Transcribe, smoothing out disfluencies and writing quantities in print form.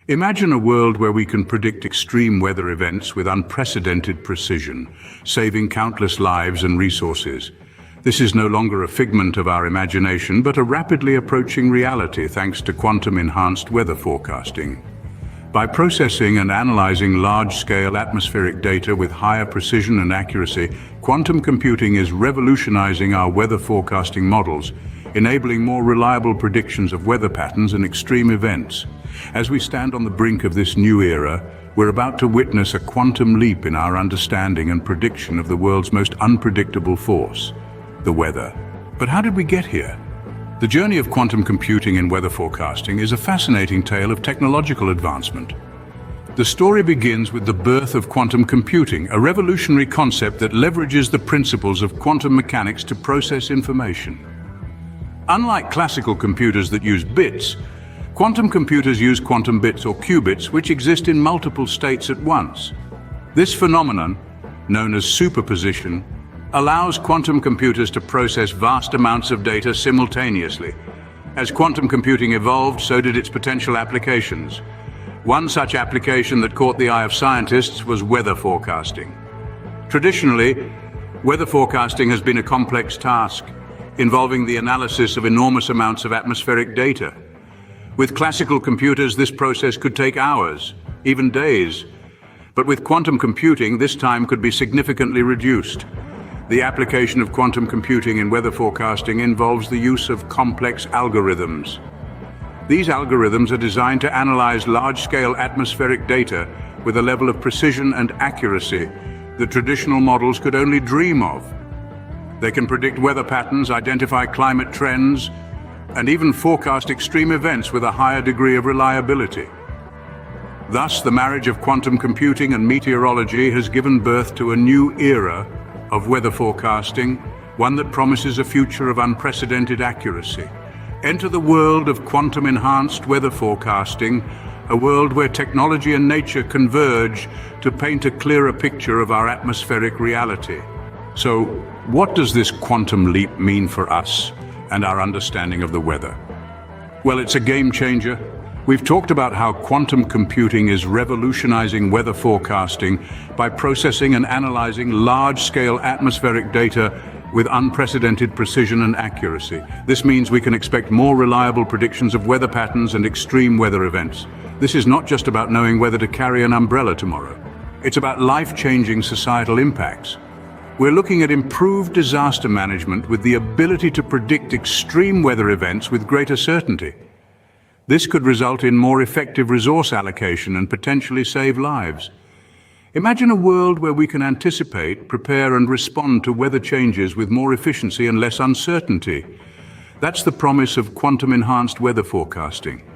Imagine a world where we can predict extreme weather events with unprecedented precision, saving countless lives and resources. This is no longer a figment of our imagination, but a rapidly approaching reality thanks to quantum-enhanced weather forecasting. By processing and analyzing large-scale atmospheric data with higher precision and accuracy, quantum computing is revolutionizing our weather forecasting models, enabling more reliable predictions of weather patterns and extreme events. As we stand on the brink of this new era, we're about to witness a quantum leap in our understanding and prediction of the world's most unpredictable force, the weather. But how did we get here? The journey of quantum computing in weather forecasting is a fascinating tale of technological advancement. The story begins with the birth of quantum computing, a revolutionary concept that leverages the principles of quantum mechanics to process information. Unlike classical computers that use bits, quantum computers use quantum bits or qubits, which exist in multiple states at once. This phenomenon, known as superposition, allows quantum computers to process vast amounts of data simultaneously. As quantum computing evolved, so did its potential applications. One such application that caught the eye of scientists was weather forecasting. Traditionally, weather forecasting has been a complex task, involving the analysis of enormous amounts of atmospheric data. With classical computers, this process could take hours, even days. But with quantum computing, this time could be significantly reduced. The application of quantum computing in weather forecasting involves the use of complex algorithms. These algorithms are designed to analyze large-scale atmospheric data with a level of precision and accuracy that traditional models could only dream of. They can predict weather patterns, identify climate trends, and even forecast extreme events with a higher degree of reliability. Thus, the marriage of quantum computing and meteorology has given birth to a new era of weather forecasting, one that promises a future of unprecedented accuracy. Enter the world of quantum-enhanced weather forecasting, a world where technology and nature converge to paint a clearer picture of our atmospheric reality. So, what does this quantum leap mean for us and our understanding of the weather? Well, it's a game changer. We've talked about how quantum computing is revolutionizing weather forecasting by processing and analyzing large-scale atmospheric data with unprecedented precision and accuracy. This means we can expect more reliable predictions of weather patterns and extreme weather events. This is not just about knowing whether to carry an umbrella tomorrow. It's about life-changing societal impacts. We're looking at improved disaster management with the ability to predict extreme weather events with greater certainty. This could result in more effective resource allocation and potentially save lives. Imagine a world where we can anticipate, prepare, and respond to weather changes with more efficiency and less uncertainty. That's the promise of quantum-enhanced weather forecasting.